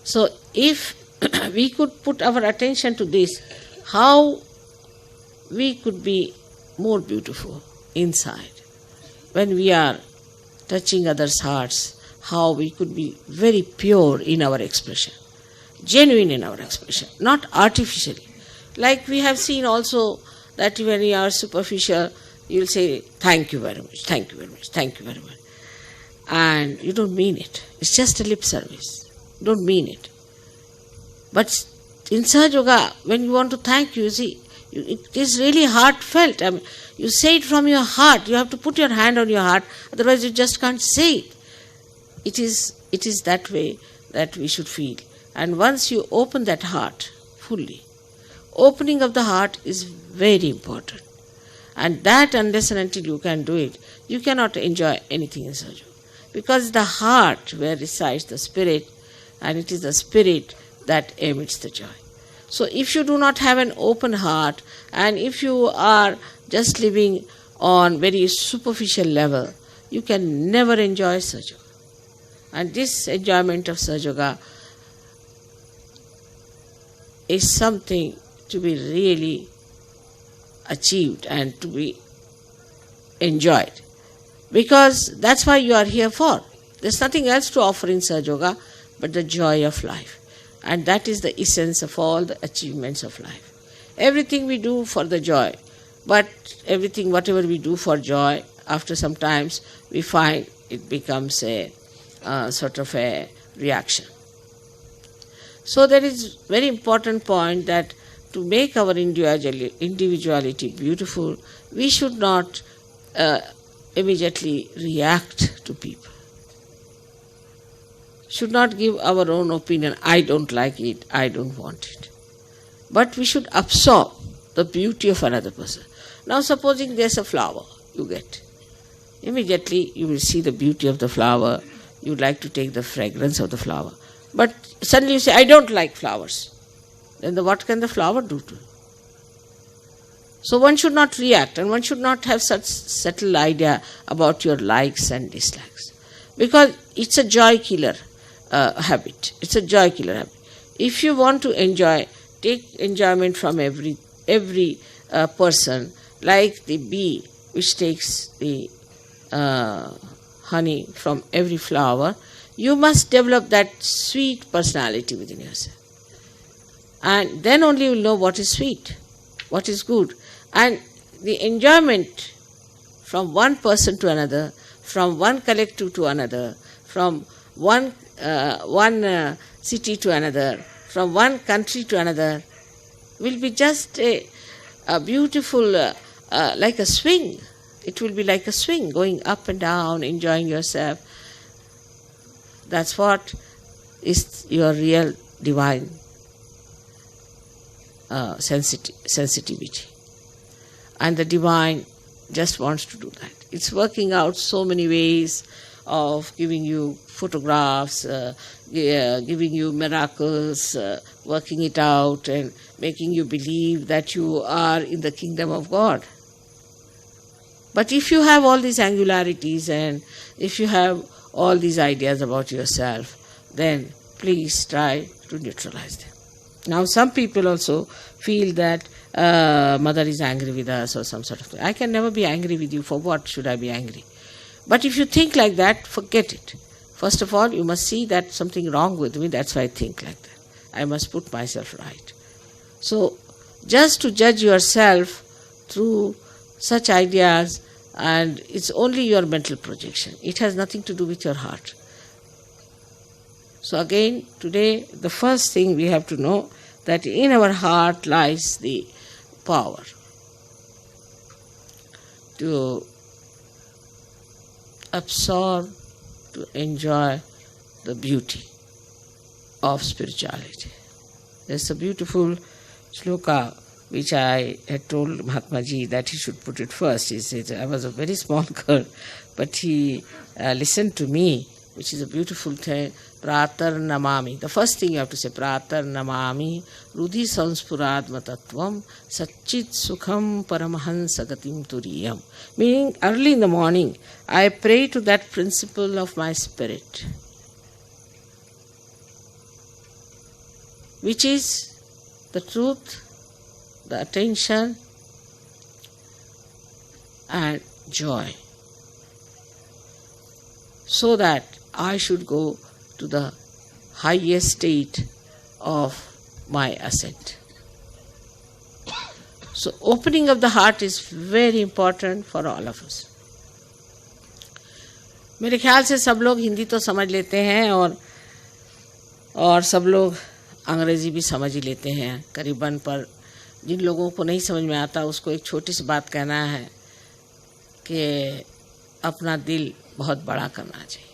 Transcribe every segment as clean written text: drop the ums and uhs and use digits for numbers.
So if we could put our attention to this, how we could be more beautiful inside. When we are touching others' hearts, how we could be very pure in our expression, genuine in our expression, not artificially. Like we have seen also that when you are superficial, you will say, thank you very much, thank you very much, thank you very much. And you don't mean it. It's just a lip service. You don't mean it. But in Sahaja Yoga, when you want to thank you, see, it is really heartfelt. I mean, you say it from your heart. You have to put your hand on your heart, otherwise you just can't say it. It is that way that we should feel. And once you open that heart fully, opening of the heart is very important. And that, unless and until you can do it, you cannot enjoy anything in Sahaja Yoga. Because the heart where resides the spirit, and it is the spirit that emits the joy. So if you do not have an open heart, and if you are just living on very superficial level, you can never enjoy Sahaja Yoga. And this enjoyment of Sahaja Yoga is something to be really achieved and to be enjoyed. Because that's why you are here for. There's nothing else to offer in Sahaja Yoga but the joy of life. And that is the essence of all the achievements of life. Everything we do for the joy, but whatever we do for joy, after some times we find it becomes a sort of a reaction. So there is very important point that to make our individuality beautiful, we should not immediately react to people. Should not give our own opinion, I don't like it, I don't want it. But we should absorb the beauty of another person. Now supposing there's a flower you get. Immediately you will see the beauty of the flower, you would like to take the fragrance of the flower. But suddenly you say, I don't like flowers. Then what can the flower do to you? So one should not react, and one should not have such subtle idea about your likes and dislikes. Because it's a joy killer habit. It's a joy killer habit. If you want to enjoy, take enjoyment from every person, like the bee which takes the honey from every flower. You must develop that sweet personality within yourself. And then only you will know what is sweet, what is good. And the enjoyment from one person to another, from one collective to another, from one city to another, from one country to another, will be just a beautiful, like a swing. It will be like a swing, going up and down, enjoying yourself. That's what is your real divine sensitivity. And the divine just wants to do that. It's working out so many ways of giving you photographs, giving you miracles, working it out and making you believe that you are in the kingdom of God. But if you have all these angularities and if you have all these ideas about yourself, then please try to neutralize them. Now some people also feel that mother is angry with us or some sort of thing. I can never be angry with you. For what should I be angry? But if you think like that, forget it. First of all, you must see that something wrong with me. That's why I think like that. I must put myself right. So just to judge yourself through such ideas, and it's only your mental projection. It has nothing to do with your heart. So again, today, the first thing we have to know that in our heart lies the power to absorb, to enjoy the beauty of spirituality. There's a beautiful shloka which I had told Mahatma Ji that he should put it first. He said, I was a very small girl, but he listened to me, which is a beautiful thing. Pratar namami. The first thing you have to say, Pratar namami rudhi sanspuradma tattvam satchit sukham paramahansa gatim turiyam. Meaning, early in the morning, I pray to that principle of my spirit. which is the truth, the attention and joy, so that I should go to the highest state of my ascent. So opening of the heart is very important for all of us. मेरे ख्याल से सब लोग हिंदी तो समझ लेते हैं और सब लोग अंग्रेजी भी समझ ही लेते हैं करीबन, पर जिन लोगों को नहीं समझ में आता उसको एक छोटी सी बात कहना है कि अपना दिल बहुत बड़ा करना चाहिए।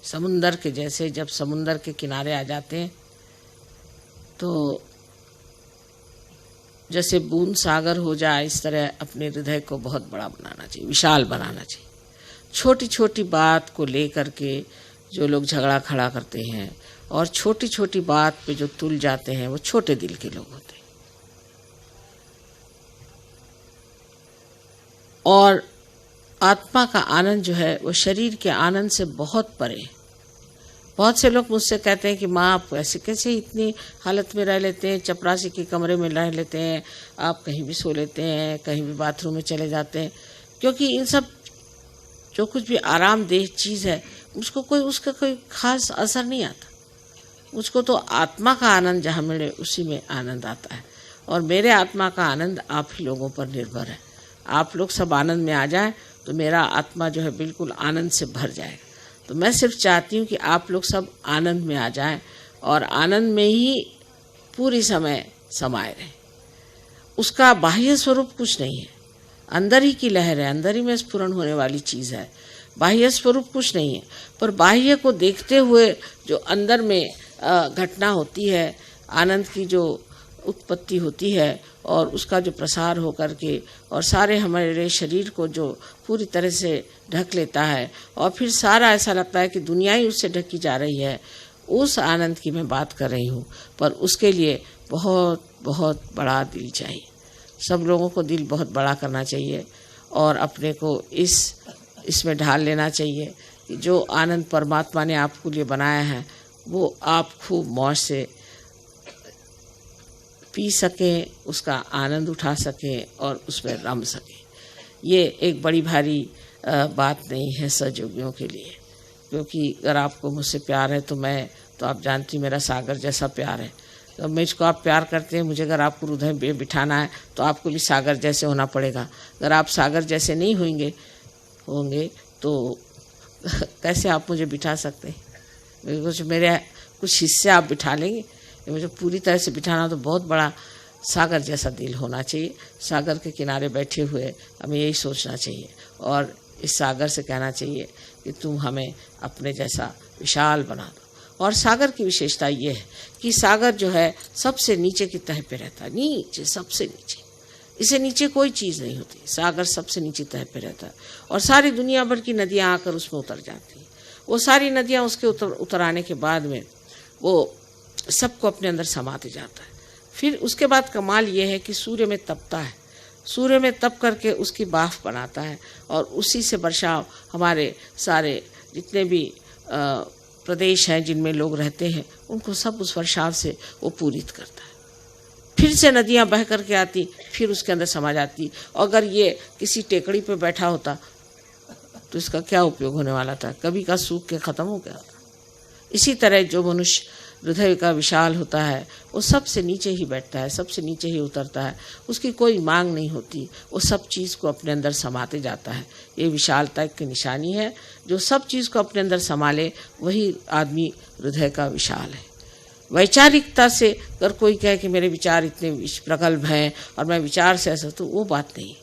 समुंदर के जैसे, जब समुंदर के किनारे आ जाते हैं तो जैसे बूंद सागर हो जाए, इस तरह अपने हृदय को बहुत बड़ा बनाना चाहिए, विशाल बनाना चाहिए। छोटी छोटी बात को लेकर के जो लोग झगड़ा खड़ा करते हैं और छोटी छोटी बात पे जो तुल जाते हैं, वो छोटे दिल के लोग होते हैं। और आत्मा का आनंद जो है वो शरीर के आनंद से बहुत परे। बहुत से लोग मुझसे कहते हैं कि माँ आप ऐसे कैसे इतनी हालत में रह लेते हैं, चपरासी के कमरे में रह लेते हैं, आप कहीं भी सो लेते हैं, कहीं भी बाथरूम में चले जाते हैं। क्योंकि इन सब जो कुछ भी आरामदेह चीज़ है उसका कोई खास असर नहीं आता। मुझको तो आत्मा का आनंद जहाँ मिले उसी में आनंद आता है, और मेरे आत्मा का आनंद आप ही लोगों पर निर्भर है। आप लोग सब आनंद में आ जाएं तो मेरा आत्मा जो है बिल्कुल आनंद से भर जाएगा। तो मैं सिर्फ चाहती हूँ कि आप लोग सब आनंद में आ जाएं और आनंद में ही पूरी समय समाये रहें। उसका बाह्य स्वरूप कुछ नहीं है, अंदर ही की लहर है, अंदर ही में स्फुरण होने वाली चीज़ है। बाह्य स्वरूप कुछ नहीं है, पर बाह्य को देखते हुए जो अंदर में घटना होती है, आनंद की जो उत्पत्ति होती है और उसका जो प्रसार हो करके और सारे हमारे शरीर को जो पूरी तरह से ढक लेता है और फिर सारा ऐसा लगता है कि दुनिया ही उससे ढकी जा रही है, उस आनंद की मैं बात कर रही हूँ। पर उसके लिए बहुत बहुत बड़ा दिल चाहिए। सब लोगों को दिल बहुत बड़ा करना चाहिए और अपने को इसमें ढाल लेना चाहिए कि जो आनंद परमात्मा ने आपके लिए बनाया है वो आप खूब मौज से पी सकें, उसका आनंद उठा सकें और उसमें रम सकें। ये एक बड़ी भारी बात नहीं है सहयोगियों के लिए, क्योंकि अगर आपको मुझसे प्यार है तो आप जानती मेरा सागर जैसा प्यार है। तो मुझको आप प्यार करते हैं, मुझे अगर आपको हृदय में बिठाना है तो आपको भी सागर जैसे होना पड़ेगा। अगर आप सागर जैसे नहीं होंगे तो कैसे आप मुझे बिठा सकते हैं? मेरे कुछ हिस्से आप बिठा लेंगे, मुझे पूरी तरह से बिठाना तो बहुत बड़ा सागर जैसा दिल होना चाहिए। सागर के किनारे बैठे हुए हमें यही सोचना चाहिए और इस सागर से कहना चाहिए कि तुम हमें अपने जैसा विशाल बना दो। और सागर की विशेषता ये है कि सागर जो है सबसे नीचे की तह पे रहता है, नीचे, सबसे नीचे। इससे नीचे कोई चीज़ नहीं होती। सागर सबसे नीचे तह पे रहता है और सारी दुनिया भर की नदियाँ आकर उसमें उतर जाती हैं। वो सारी नदियाँ उसके उतर आने के बाद में वो सबको अपने अंदर समाते जाता है। फिर उसके बाद कमाल ये है कि सूर्य में तपता है, सूर्य में तप करके उसकी भाप बनाता है और उसी से बर्षाव हमारे सारे जितने भी प्रदेश हैं जिनमें लोग रहते हैं उनको सब उस वर्षाव से वो पूरित करता है। फिर से नदियाँ बह करके आती, फिर उसके अंदर समा जाती। अगर ये किसी टेकड़ी पे बैठा होता तो इसका क्या उपयोग होने वाला था? कभी का सूख के ख़त्म हो गया था। इसी तरह जो मनुष्य हृदय का विशाल होता है वो सबसे नीचे ही बैठता है, सबसे नीचे ही उतरता है, उसकी कोई मांग नहीं होती, वो सब चीज़ को अपने अंदर समाते जाता है। ये विशालता की निशानी है। जो सब चीज़ को अपने अंदर संभाले वही आदमी हृदय का विशाल है। वैचारिकता से अगर कोई कहे कि मेरे विचार इतने प्रगल्भ हैं और मैं विचार से ऐसा, तो वो बात नहीं।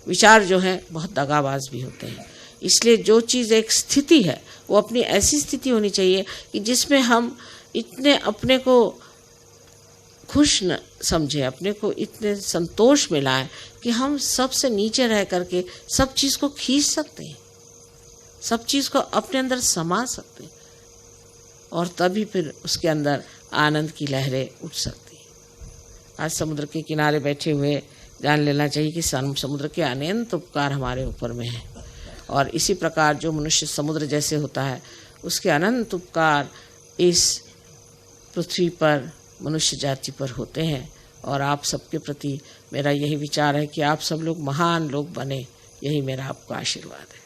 विचार जो हैं बहुत दगाबाज भी होते हैं। इसलिए जो चीज़ एक स्थिति है वो अपनी ऐसी स्थिति होनी चाहिए कि जिसमें हम इतने अपने को खुश न समझें, अपने को इतने संतोष में लाएं कि हम सबसे नीचे रह करके सब चीज़ को खींच सकते हैं, सब चीज़ को अपने अंदर समा सकते हैं और तभी फिर उसके अंदर आनंद की लहरें उठ सकती हैं। आज समुद्र के किनारे बैठे हुए जान लेना चाहिए कि समुद्र के अनंत उपकार हमारे ऊपर में है और इसी प्रकार जो मनुष्य समुद्र जैसे होता है उसके अनंत उपकार इस पृथ्वी पर मनुष्य जाति पर होते हैं। और आप सबके प्रति मेरा यही विचार है कि आप सब लोग महान लोग बने, यही मेरा आपको आशीर्वाद है।